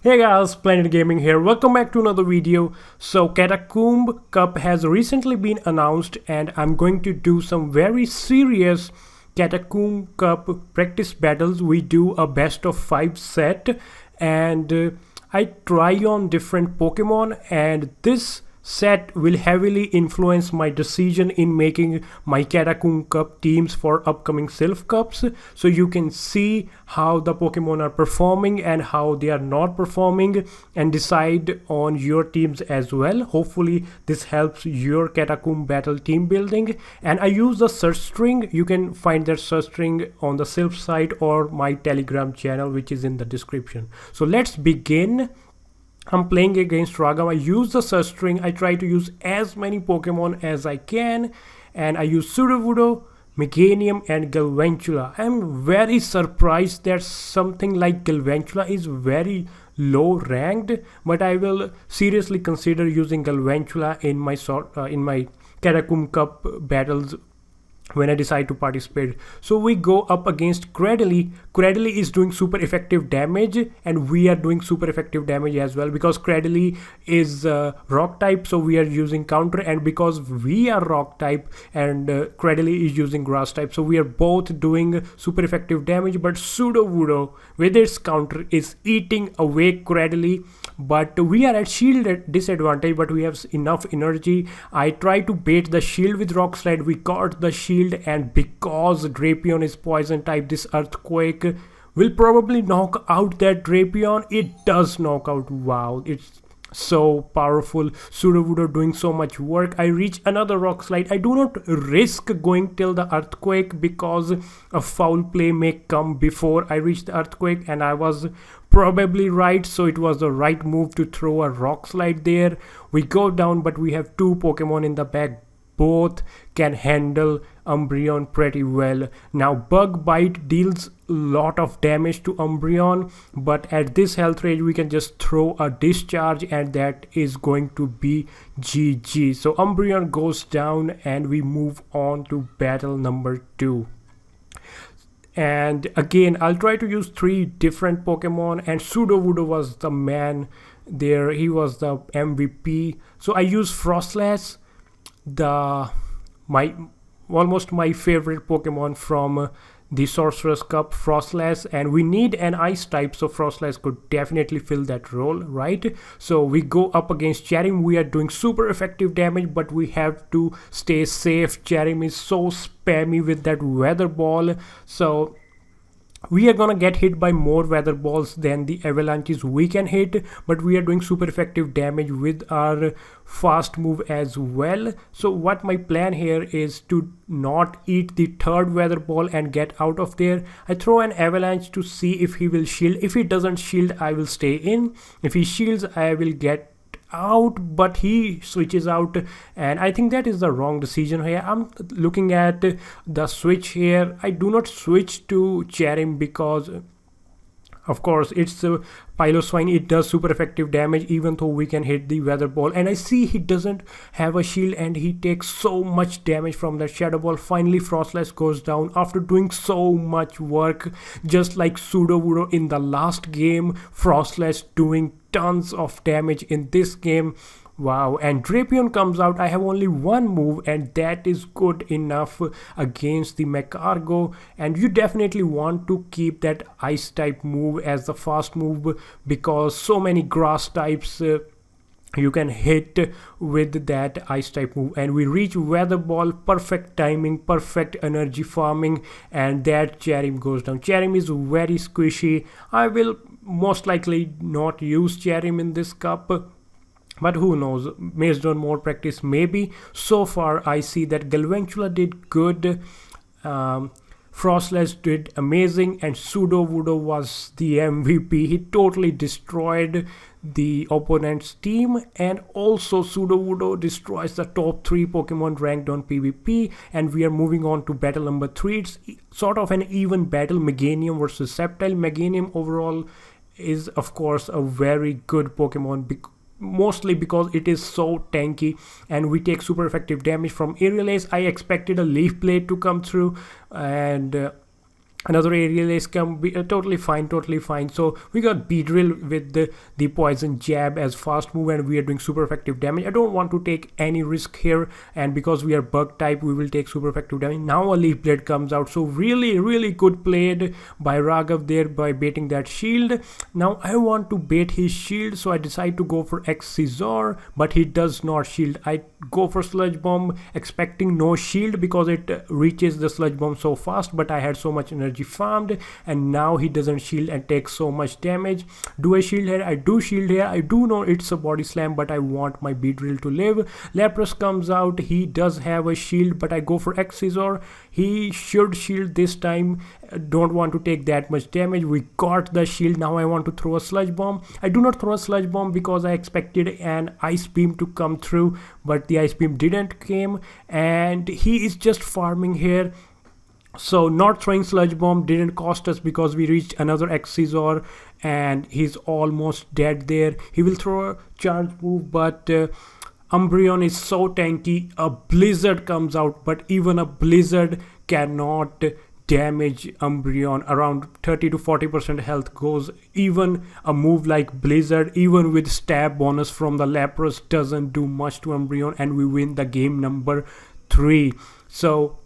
Hey guys, Planet Gaming here. Welcome back to another video. So Catacomb Cup has recently been announced and I'm going to do some very serious Catacomb Cup practice battles. We do a best of 5 set and I try on different Pokemon, and this set will heavily influence my decision in making my Catacomb Cup teams for upcoming Silph Cups. So you can see how the Pokemon are performing and how they are not performing and decide on your teams as well. Hopefully this helps your Catacomb battle team building. And I use the search string. You can find that search string on the Silph site or my Telegram channel, which is in the description. So let's begin. I'm playing against Ragam. I use the search string. I try to use as many Pokemon as I can, and I use Sudowoodo, Meganium and Galvantula. I'm very surprised that something like Galvantula is very low ranked, but I will seriously consider using Galvantula in my Catacomb Cup battles when I decide to participate. So we go up against Cradily. Cradily is doing super effective damage and we are doing super effective damage as well, because Cradily is rock type, so we are using counter, and because we are rock type and Cradily is using grass type, so we are both doing super effective damage. But Sudowoodo with its counter is eating away Cradily, but we are at shield disadvantage, but we have enough energy. I try to bait the shield with Rock Slide. We got the shield, and because Drapion is poison type, this Earthquake will probably knock out that Drapion. It does knock out. Wow, it's so powerful. Sudowoodo doing so much work. I reach another Rock Slide. I do not risk going till the Earthquake because a foul play may come before I reach the Earthquake, and I was probably right, so it was the right move to throw a Rock Slide there. We go down, but we have two Pokemon in the back. Both can handle Umbreon pretty well. Now Bug Bite deals a lot of damage to Umbreon, but at this health range we can just throw a Discharge and that is going to be GG. So Umbreon goes down and we move on to battle number 2. And again, I'll try to use 3 different Pokemon, and Sudowoodo was the man there. He was the MVP. So I use Frostlass, almost my favorite Pokemon from the Sorcerer's Cup, Frostlass, and we need an ice type, so Frostlass could definitely fill that role, right? So we go up against Charim. We are doing super effective damage, but we have to stay safe. Charim is so spammy with that Weather Ball, so we are gonna get hit by more weather balls than the avalanches we can hit, but we are doing super effective damage with our fast move as well. So what my plan here is to not eat the third weather ball and get out of there. I throw an avalanche to see if he will shield. If he doesn't shield, I will stay in. If he shields, I will get out, but he switches out, and I think that is the wrong decision here. I'm looking at the switch here. I do not switch to Charim because of course it's a Piloswine. It does super effective damage even though we can hit the weather ball, and I see he doesn't have a shield and he takes so much damage from that Shadow Ball. Finally Frostlass goes down after doing so much work, just like Sudowoodo in the last game. Frostlass doing tons of damage in this game. Wow, and Drapion comes out. I have only one move, and that is good enough against the Magcargo, and you definitely want to keep that ice type move as the fast move, because so many grass types you can hit with that ice type move. And we reach Weather Ball, perfect timing, perfect energy farming, and that Charim goes down. Charim is very squishy. I will most likely not use Charim in this cup, but who knows, based on more practice maybe. So far I see that Galvantula did good, Frostlass did amazing, and Sudowoodo was the MVP. He totally destroyed the opponent's team, and also Sudowoodo destroys the top 3 Pokemon ranked on PvP. And we are moving on to battle number 3. It's sort of an even battle, Meganium versus Sceptile. Meganium overall is of course a very good Pokemon, mostly because it is so tanky, and we take super effective damage from Aerial Ace. I expected a Leaf Blade to come through, and Another aerial ace can be totally fine. So we got Beedrill with the poison jab as fast move, and we are doing super effective damage. I don't want to take any risk here, and because we are bug type, we will take super effective damage. Now a leaf blade comes out, so really good played by Raghav there by baiting that shield. Now I want to bait his shield, so I decide to go for X Scizor, but he does not shield. I go for Sludge Bomb expecting no shield because it reaches the Sludge Bomb so fast, but I had so much energy farmed, and now he doesn't shield and takes so much damage. Do I shield here? I do shield here. I do know it's a body slam, but I want my Beedrill to live. Lapras comes out. He does have a shield, but I go for X Scizor. He should shield this time. Don't want to take that much damage. We got the shield. Now I want to throw a Sludge Bomb. I do not throw a Sludge Bomb because I expected an Ice Beam to come through, but the Ice Beam didn't came, and he is just farming here. So not throwing Sludge Bomb didn't cost us because we reached another X Scizor and he's almost dead there. He will throw a charge move, but Umbreon is so tanky. A Blizzard comes out, but even a Blizzard cannot damage Umbreon. Around 30 to 40% health goes. Even a move like Blizzard, even with stab bonus from the Lapras, doesn't do much to Umbreon, and we win the game number 3. So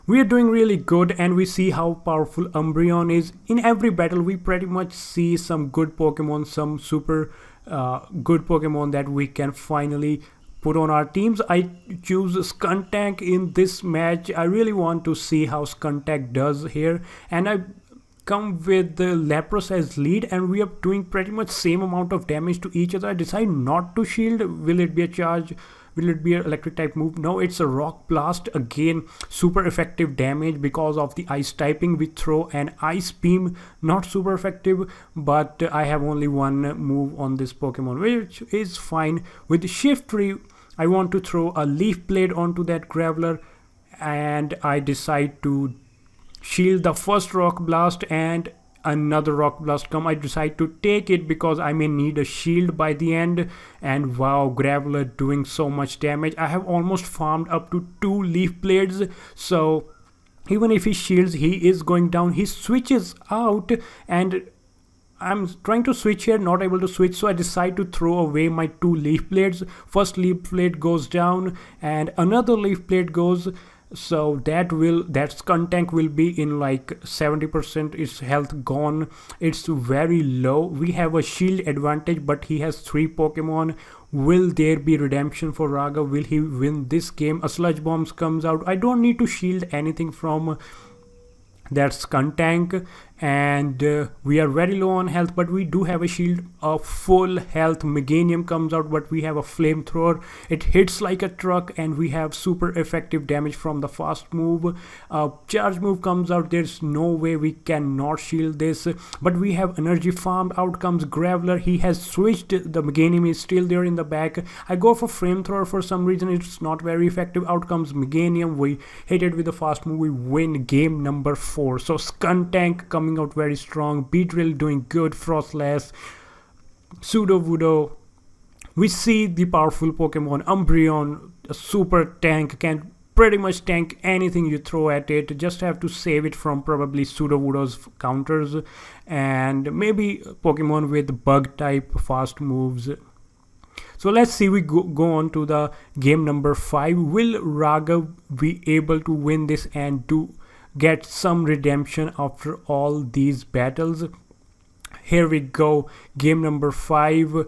we are doing really good, and we see how powerful Umbreon is. In every battle we pretty much see some good Pokemon, some super good Pokemon that we can finally put on our teams. I choose Skuntank in this match. I really want to see how Skuntank does here, and I come with the Lapras as lead, and we are doing pretty much same amount of damage to each other. I decide not to shield. Will it be a charge? Will it be an electric type move? No, it's a Rock Blast. Again, super effective damage because of the ice typing. We throw an Ice Beam, not super effective, but I have only one move on this Pokemon, which is fine. With Shiftry, I want to throw a Leaf Blade onto that Graveler, and I decide to shield the first Rock Blast, and another Rock Blast come. I decide to take it because I may need a shield by the end, and wow, Graveler doing so much damage. I have almost farmed up to 2 Leaf Blades, so even if he shields, he is going down. He switches out, and I'm trying to switch here, not able to switch, so I decide to throw away my 2 Leaf Blades. First Leaf Blade goes down, and another Leaf Blade goes. So that Skuntank will be in like 70%. Its health gone. It's very low. We have a shield advantage, but he has 3 Pokemon. Will there be redemption for Raghav? Will he win this game? A Sludge Bomb comes out. I don't need to shield anything from that Skuntank, and we are very low on health, but we do have a shield of full health. Meganium comes out, but we have a flamethrower. It hits like a truck, and we have super effective damage from the fast move. Charge move comes out. There's no way we cannot shield this, but we have energy farmed. Out comes Graveler. He has switched. The Meganium is still there in the back. I go for flamethrower for some reason. It's not very effective. Out comes Meganium. We hit it with the fast move. We win game number 4. So Skuntank coming out very strong. Beedrill doing good. Frostlass, Sudowoodo. We see the powerful Pokemon. Umbreon, a super tank, can pretty much tank anything you throw at it. Just have to save it from probably Sudowoodo's counters, and maybe Pokemon with bug type fast moves. So let's see, we go on to the game number 5. Will Raghav be able to win this and get some redemption after all these battles? Here we go, game number 5,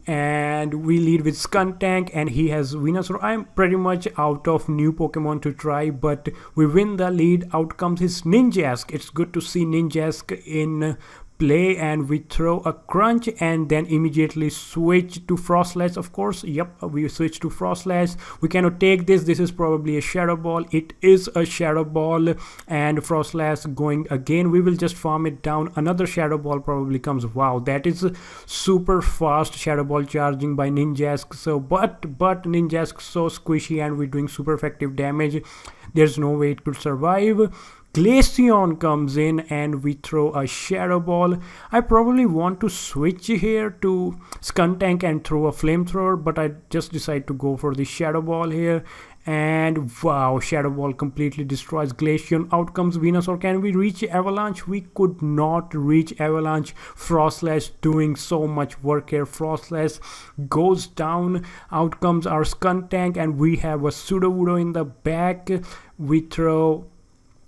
and we lead with Skuntank, and he has Venusaur. I'm pretty much out of new Pokemon to try, but we win the lead. Out comes his Ninjask. It's good to see Ninjask in play, and we throw a Crunch and then immediately switch to Frostlass. Of course, yep, we switch to Frostlass. We cannot take this. This is probably a Shadow Ball. It is a Shadow Ball, and Frostlass going again. We will just farm it down. Another Shadow Ball probably comes. Wow, that is super fast Shadow Ball charging by Ninjask. So but Ninjask so squishy, and we're doing super effective damage. There's no way it could survive. Glaceon comes in, and we throw a Shadow Ball. I probably want to switch here to Skuntank and throw a Flamethrower, but I just decide to go for the Shadow Ball here. And wow, Shadow Ball completely destroys Glaceon. Out comes Venusaur. Can we reach Avalanche? We could not reach Avalanche. Frostlass doing so much work here. Frostlass goes down. Out comes our Skuntank, and we have a Sudowoodo in the back. We throw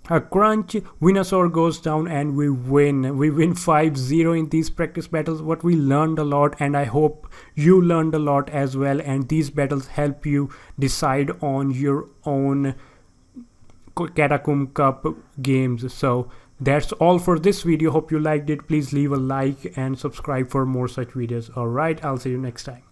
a crunch. Venusaur goes down, and we win 5-0 in these practice battles. What we learned a lot, and I hope you learned a lot as well, and these battles help you decide on your own Catacomb Cup games. So that's all for this video. Hope you liked it. Please leave a like and subscribe for more such videos. All right, I'll see you next time.